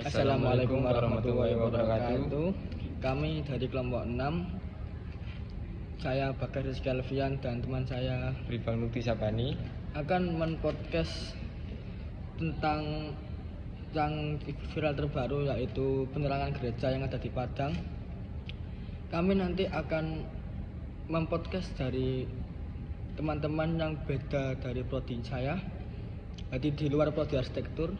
Assalamualaikum warahmatullahi wabarakatuh. Kami dari kelompok 6, saya Bagas Rizky Alfian dan teman saya Rifal Mukti Sabani akan men-podcast tentang yang viral terbaru, yaitu penyerangan gereja yang ada di Padang. Kami nanti akan mempodcast dari teman-teman yang beda dari prodi saya, jadi di luar prodi arsitektur.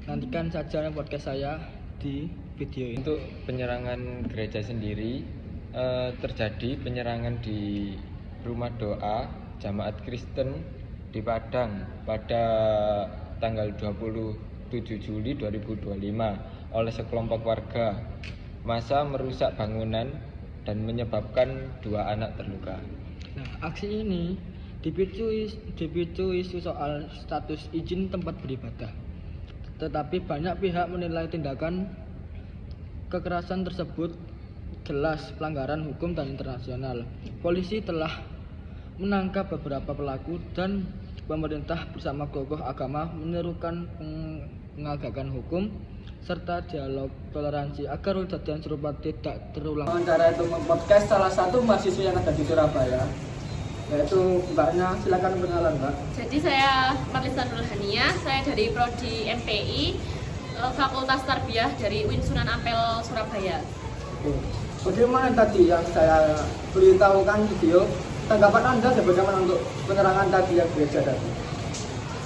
Nantikan saja podcast saya di video ini. Untuk penyerangan gereja sendiri, terjadi penyerangan di rumah doa Jamaat Kristen di Padang pada tanggal 27 Juli 2025 oleh sekelompok warga. Massa merusak bangunan dan menyebabkan 2 anak terluka. Nah, aksi ini dipicu isu soal status izin tempat beribadah. Tetapi banyak pihak menilai tindakan kekerasan tersebut jelas pelanggaran hukum dan internasional. Polisi telah menangkap beberapa pelaku dan pemerintah bersama tokoh agama menyerukan penegakan hukum serta dialog toleransi agar kejadian serupa tidak terulang. Cara itu mempodcast salah satu mahasiswa yang ada di Surabaya, yaitu Mbaknya, silakan perkenalan Mbak. Jadi saya Marlisa Nurhania, saya dari Prodi MPI, Fakultas Tarbiyah dari UIN Sunan Ampel, Surabaya. Bagaimana tadi yang saya beritahukan video, tanggapan Anda bagaimana untuk penyerangan tadi yang gereja tadi?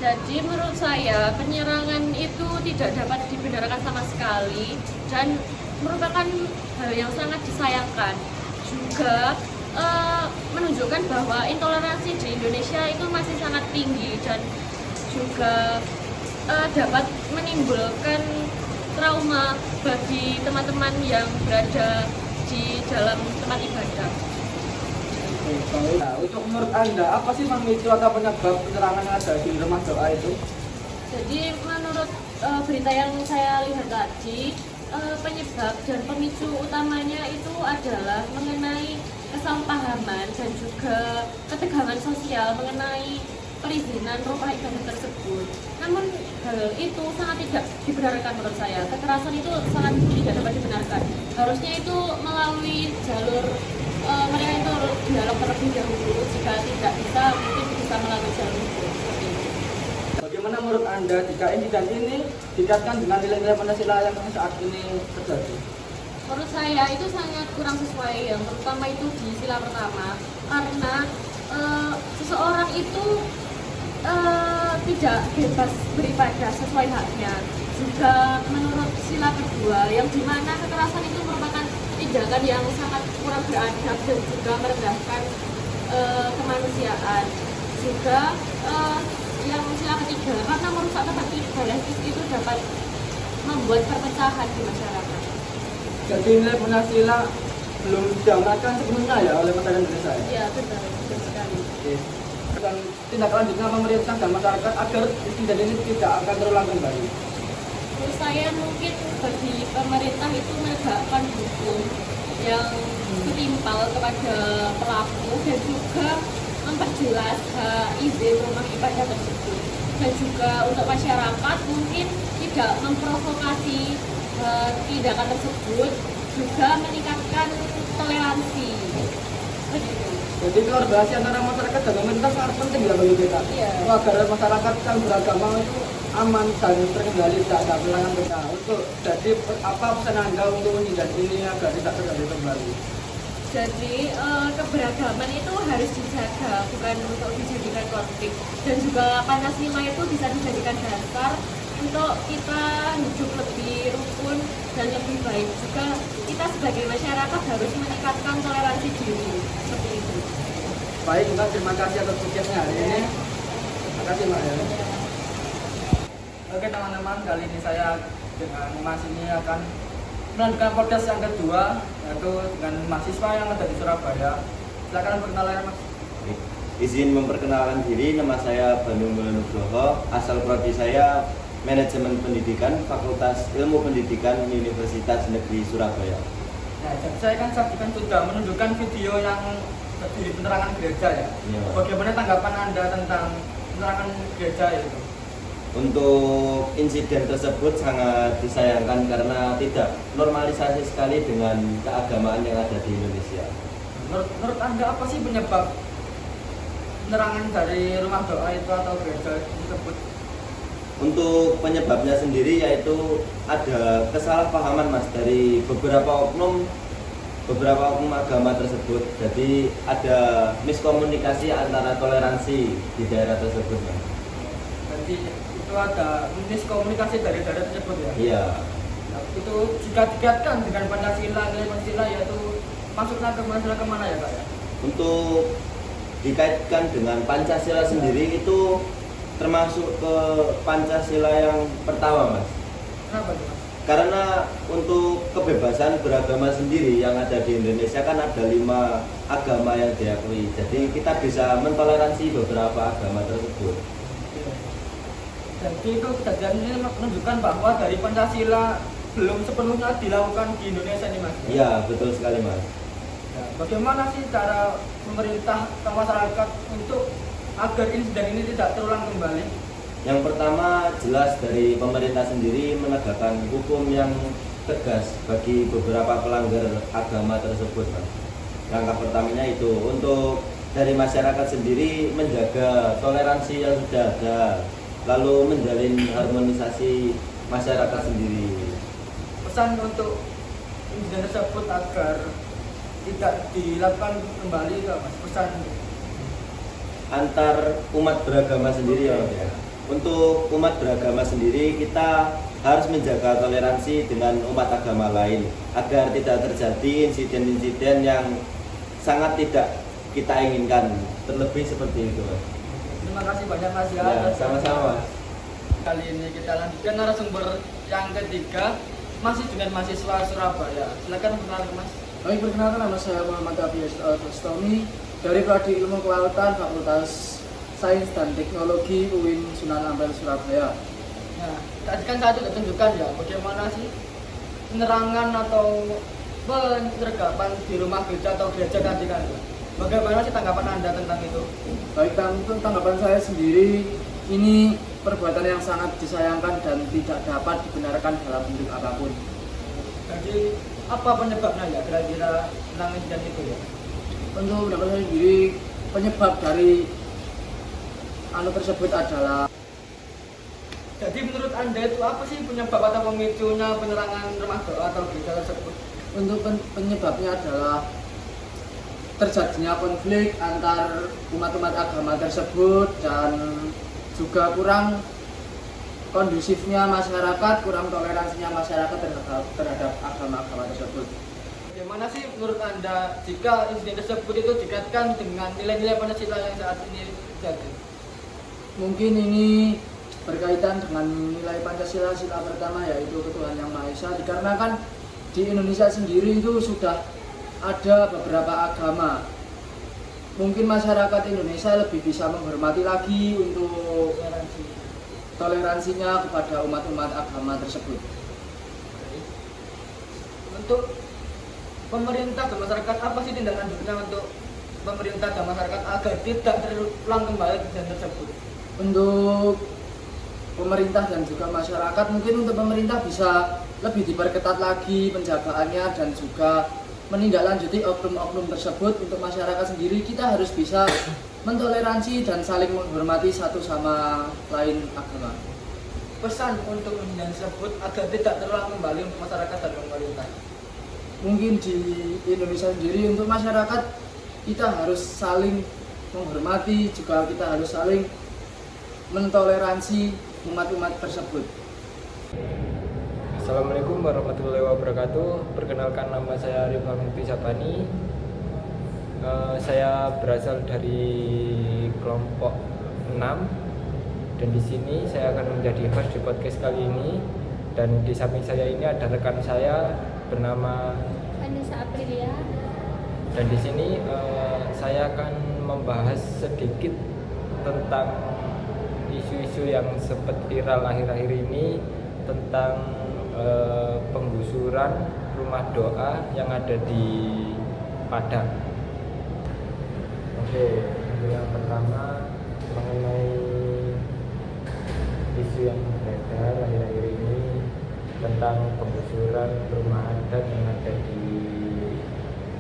Jadi menurut saya penyerangan itu tidak dapat dibenarkan sama sekali dan merupakan hal yang sangat disayangkan. Juga menunjukkan bahwa intoleransi di Indonesia itu masih sangat tinggi dan juga dapat menimbulkan trauma bagi teman-teman yang berada di dalam tempat ibadah. Nah, untuk menurut Anda, apa sih pemicu atau penyebab penyerangan yang ada di rumah doa itu? Jadi menurut berita yang saya lihat tadi, penyebab dan pemicu utamanya itu adalah mengenai kesalahpahaman dan juga ketegangan sosial mengenai perizinan rumah ibadah tersebut. Namun hal itu sangat tidak dibenarkan menurut saya. Kekerasan itu sangat tidak dapat dibenarkan. Harusnya itu melalui jalur mereka itu dialog terlebih dahulu. Jika tidak bisa, mungkin bisa melalui jalur hukum. Seperti itu. Bagaimana menurut Anda jika insiden ini dikaitkan dengan nilai-nilai Pancasila yang saat ini terjadi? Menurut saya itu sangat kurang sesuai, yang terutama itu di sila pertama, karena seseorang itu tidak bebas beribadah sesuai haknya. Juga menurut sila kedua, yang dimana kekerasan itu merupakan tindakan yang sangat kurang beradab dan juga merendahkan kemanusiaan. Juga yang sila ketiga, karena merusak tempat ibadah itu dapat membuat perpecahan di masyarakat. Jadi nilai Pancasila belum diamalkan sepenuhnya ya oleh masyarakat Indonesia. Iya benar sekali. Dan tindak lanjutnya pemerintah dan masyarakat agar insiden ini tidak akan terulang kembali. Menurut saya mungkin bagi pemerintah itu menegakkan hukum yang setimpal kepada pelaku dan juga memperjelas izin rumah ibadah tersebut. Dan juga untuk masyarakat mungkin tidak memprovokasi tindakan tersebut, juga meningkatkan toleransi. Begitu. Jadi kolaborasi antara masyarakat dan pemerintah sangat penting ya bagi kita. Iya. Agar masyarakat yang beragama itu aman dan terkendali, tidak ada penyerangan kita. Jadi apa pesan Anda untuk menghindari ini agar tidak terjadi kembali? Jadi keberagaman itu harus dijaga, bukan untuk dijadikan konflik. Dan juga Pancasila itu bisa dijadikan dasar untuk kita hidup lebih rukun dan lebih baik. Juga kita sebagai masyarakat harus meningkatkan toleransi diri, seperti itu. Baik Mbak, terima kasih atas podcastnya hari ini. Terima kasih Mbak ya. Oke teman-teman, kali ini saya dengan Mas ini akan melanjutkan podcast yang kedua, yaitu dengan mahasiswa yang ada di Surabaya. Silakan perkenalan Mas. Izin memperkenalkan diri, nama saya Bandung Nugroho, asal prodi saya Manajemen Pendidikan, Fakultas Ilmu Pendidikan Universitas Negeri Surabaya. Nah, saya kan sudah menunjukkan video yang di penerangan gereja ya. Iya. Bagaimana tanggapan Anda tentang penerangan gereja itu? Untuk insiden tersebut sangat disayangkan karena tidak normalisasi sekali dengan keagamaan yang ada di Indonesia. Menurut Anda apa sih penyebab penerangan dari rumah doa itu atau gereja tersebut? Untuk penyebabnya sendiri yaitu ada kesalahpahaman Mas dari beberapa oknum agama tersebut. Jadi ada miskomunikasi antara toleransi di daerah tersebut Mas. Berarti itu ada miskomunikasi dari daerah tersebut ya? Iya. Nah, itu jika dikaitkan dengan Pancasila, nilai Pancasila yaitu masuknya ke mana ya Kak ya? Untuk dikaitkan dengan Pancasila sendiri itu termasuk ke Pancasila yang pertama Mas. Kenapa tuh Mas? Karena untuk kebebasan beragama sendiri yang ada di Indonesia kan ada 5 agama yang diakui. Jadi kita bisa mentoleransi beberapa agama tersebut. Jadi itu kejadian ini menunjukkan bahwa dari Pancasila belum sepenuhnya dilakukan di Indonesia nih Mas. Iya, betul sekali Mas. Ya, bagaimana sih cara pemerintah ke masyarakat untuk agar insiden ini tidak terulang kembali? Yang pertama jelas dari pemerintah sendiri menegakkan hukum yang tegas bagi beberapa pelanggar agama tersebut Mas. Langkah pertamanya itu untuk dari masyarakat sendiri menjaga toleransi yang sudah ada, lalu menjalin harmonisasi masyarakat sendiri. Pesan untuk insiden tersebut agar tidak dilakukan kembali ke Mas, pesan Antar umat beragama sendiri ya Mas ya. Untuk umat beragama sendiri kita harus menjaga toleransi dengan umat agama lain agar tidak terjadi insiden-insiden yang sangat tidak kita inginkan, terlebih seperti itu Mas. Terima kasih banyak Mas ya. Ya, sama-sama Mas. Kali ini kita lanjutkan narasumber yang ketiga, masih dengan mahasiswa Surabaya. Silakan perkenalkan Mas. Baik, perkenalkan nama saya Muhammad Abiyas Al-Bustami dari Prodi Ilmu Kelautan Fakultas Sains dan Teknologi UIN Sunan Ampel Surabaya. Nah, tadi kan saya sudah tunjukkan ya bagaimana sih penerangan atau penyergapan di rumah gereja atau gereja tadi kan. Bagaimana sih tanggapan Anda tentang itu? Baik, untuk tanggapan saya sendiri, ini perbuatan yang sangat disayangkan dan tidak dapat dibenarkan dalam bentuk apapun. Jadi apa penyebabnya ya kira-kira tentang insiden itu ya? Untuk pendapat saya sendiri, penyebab dari tersebut adalah Jadi menurut Anda itu apa sih penyebab atau pemicunya penerangan rumah doa atau gereja tersebut? untuk penyebabnya adalah terjadinya konflik antar umat-umat agama tersebut dan juga kurang kondusifnya masyarakat, kurang toleransinya masyarakat terhadap agama-agama tersebut. Bagaimana sih menurut Anda jika insiden tersebut itu dikaitkan dengan nilai-nilai Pancasila yang saat ini terjadi? Mungkin ini berkaitan dengan nilai Pancasila sila pertama yaitu ketuhanan yang Maha Esa, dikarenakan di Indonesia sendiri itu sudah ada beberapa agama. Mungkin masyarakat Indonesia lebih bisa menghormati lagi untuk toleransinya kepada umat-umat agama tersebut. Untuk pemerintah dan masyarakat apa sih tindak lanjutnya untuk pemerintah dan masyarakat agar tidak terulang kembali kejadian tersebut? Untuk pemerintah dan juga masyarakat, mungkin untuk pemerintah bisa lebih diperketat lagi penjagaannya dan juga menindaklanjuti oknum-oknum tersebut. Untuk masyarakat sendiri kita harus bisa mentoleransi dan saling menghormati satu sama lain agama. Pesan untuk insiden tersebut agar tidak terulang kembali untuk masyarakat dan pemerintah. Mungkin di Indonesia sendiri untuk masyarakat kita harus saling menghormati, juga kita harus saling mentoleransi umat-umat tersebut. Assalamualaikum warahmatullahi wabarakatuh. Perkenalkan, nama saya Rifan Mukti Sabani. Saya berasal dari kelompok 6 dan di sini saya akan menjadi host di podcast kali ini. Dan di samping saya ini ada rekan saya bernama Vanessa Aprilia. Dan di sini saya akan membahas sedikit tentang isu-isu yang sempat viral akhir-akhir ini tentang penggusuran rumah doa yang ada di Padang. Oke, yang pertama mengenai isu yang beredar akhir-akhir ini tentang penggusuran rumah adat yang ada di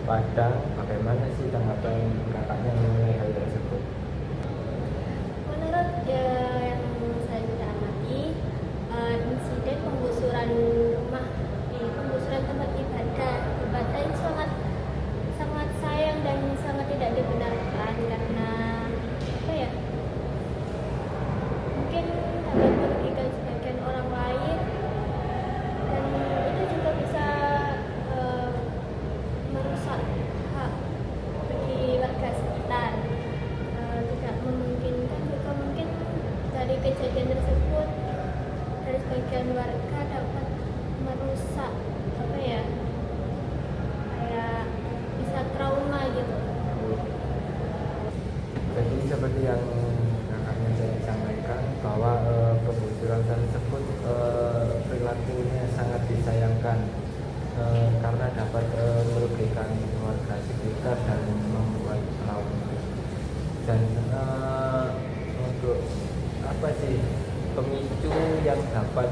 Padang. Bagaimana sih tanggapan kakaknya mengenai hal tersebut? Menurut yang saya sudah amati, insiden penggusuran tempat ibadah ini sangat sayang dan sangat tidak dibenarkan karena apa ya? Mungkin dapat merugikan sebagian orang lain dan itu juga bisa merusak hak bagi warga sekitar. Tidak memungkinkan juga mungkin dari kejadian tersebut dari sebagian warga dapat merusak apa ya, kayak bisa trauma gitu. Jadi seperti yang kakaknya saya sampaikan bahwa penggusuran tersebut perilakunya sangat disayangkan karena dapat merugikan warga sekitar dan membuat trauma. Dan untuk apa sih pemicu yang dapat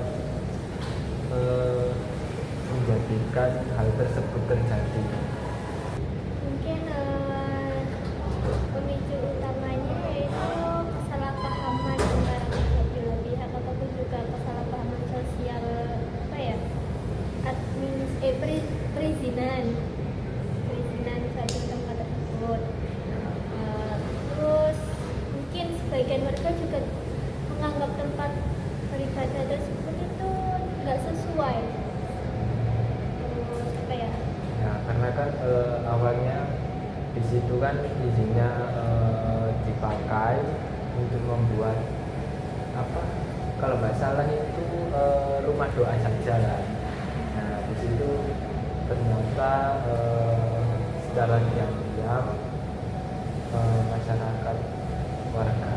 menjadikan hal tersebut terjadi? Mungkin pemicu utamanya yaitu kesalahpahaman antara kedua pihak ataupun juga kesalahpahaman sosial apa ya, perizinan suatu tempat tersebut. Terus mungkin sebagian warga juga menganggap tempat beribadah tersebut itu nggak sesuai. Terus apa ya? Ya, karena kan awalnya di situ kan izinnya dipakai untuk membuat apa? Kalau nggak salah itu rumah doa saja lah. Nah di situ ternyata secara diam-diam masyarakat warga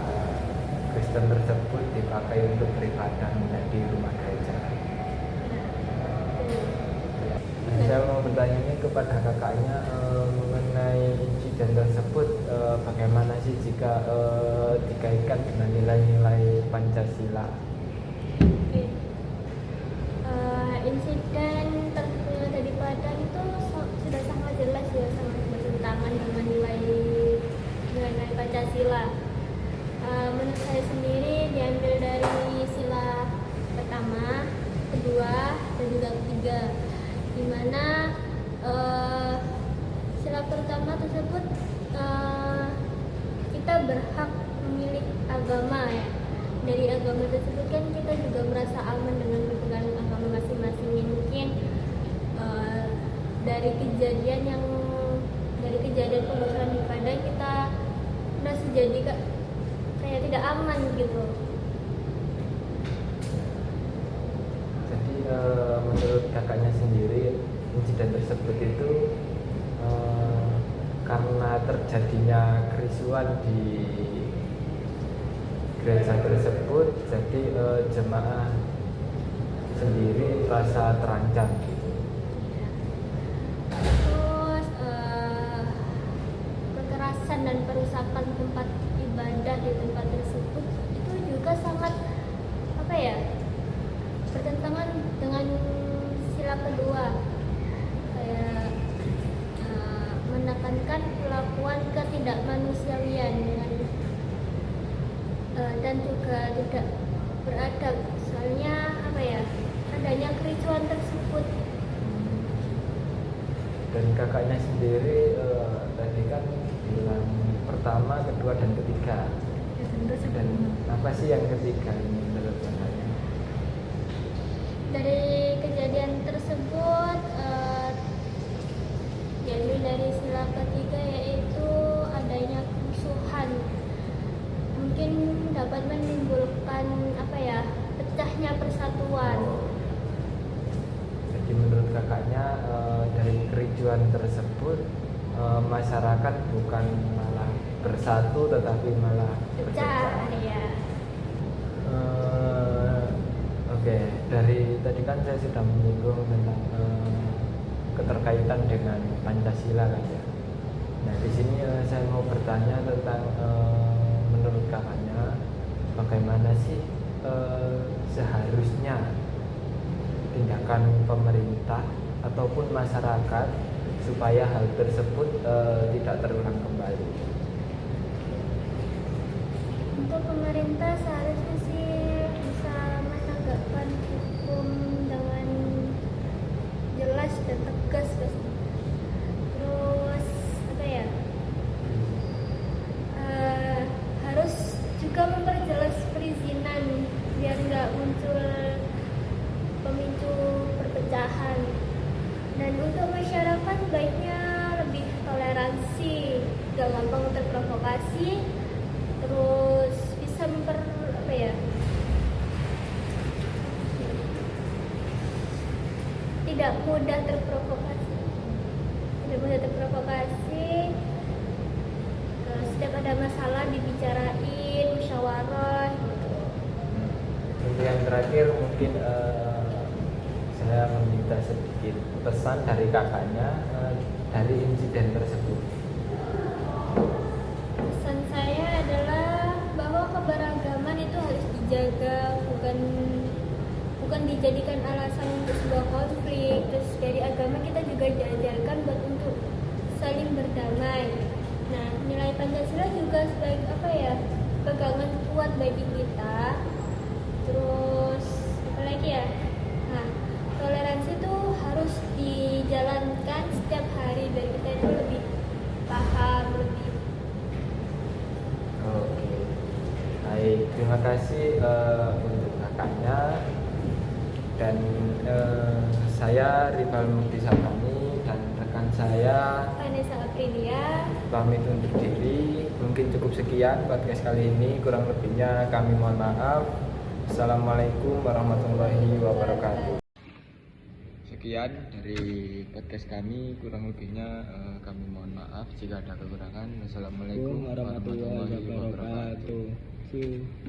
Kristen tersebut dipakai untuk beribadah menjadi rumah gereja. Saya mau bertanya ini kepada kakaknya mengenai insiden tersebut, bagaimana sih jika dikaitkan dengan nilai-nilai Pancasila? Oke. Insiden tersebut dari Padang itu sudah sangat jelas ya, sangat bertentangan dengan nilai Pancasila. Menurut saya sendiri diambil dari sila pertama, kedua, dan juga ketiga, di mana sila pertama tersebut kita berhak memilih agama ya. Dari agama tersebut kan kita juga merasa aman dengan berpegang agama masing-masing. Mungkin dari kejadian penggusuran di Padang kita merasa jadi kayak tidak aman gitu. Jadi menurut kakaknya sendiri insiden tersebut itu karena terjadinya kerisuan di gereja tersebut, jadi jemaah sendiri merasa terancam gitu. Terus kekerasan dan perusakan tempat ibadah di tempat tersebut itu juga sangat apa ya, bertentangan dengan sila kedua, kayak menekankan perlakuan ketidakmanusiawian dengan dan juga tidak beradab, soalnya apa ya, adanya kericuan tersebut. Dan kakaknya sendiri tadi kan bilang pertama, kedua, dan ketiga. Dan apa sih yang ketiga ini menurut kakaknya? Dari kejadian tersebut diambil dari sila ketiga, yaitu adanya kerusuhan, mungkin dapat menimbulkan apa ya, pecahnya persatuan. Jadi menurut kakaknya dari kericuan tersebut masyarakat bukan malah bersatu tetapi malah Pecah ya. Oke, dari tadi kan saya sudah menyinggung tentang keterkaitan dengan Pancasila kan ya. Nah di sini saya mau bertanya tentang menurut kakaknya bagaimana sih seharusnya tindakan pemerintah ataupun masyarakat supaya hal tersebut tidak terulang kembali? Untuk pemerintah seharusnya sih bisa menegakkan hukum dengan jelas dan tegas pastinya. Terus apa ya? Harus juga memperjelas perizinan biar nggak muncul pemicu perpecahan. Dan untuk masyarakat baiknya lebih toleransi, gak gampang terprovokasi, terus bisa tidak mudah terprovokasi, terus setiap ada masalah dibicarain, musyawarah gitu. Untuk yang terakhir mungkin saya meminta sedikit pesan dari kakaknya dari insiden tersebut. Pesan saya adalah bahwa keberagaman itu harus dijaga, bukan dijadikan alasan untuk sebuah konflik. Terus dari agama kita juga diajarkan buat untuk saling berdamai. Nah, nilai Pancasila juga sebagai pegangan kuat bagi kita. Terus apalagi ya? Nah, toleransi itu harus dijalankan setiap hari biar kita itu lebih paham, lebih. Oke, baik, terima kasih untuk kakaknya. Dan saya Rival Mukti Sabani dan rekan saya Vanessa Aprilia pamit undur diri. Mungkin cukup sekian podcast kali ini, kurang lebihnya kami mohon maaf. Assalamualaikum warahmatullahi wabarakatuh. Sekian dari podcast kami, kurang lebihnya kami mohon maaf jika ada kekurangan. Wassalamualaikum warahmatullahi wabarakatuh. See you.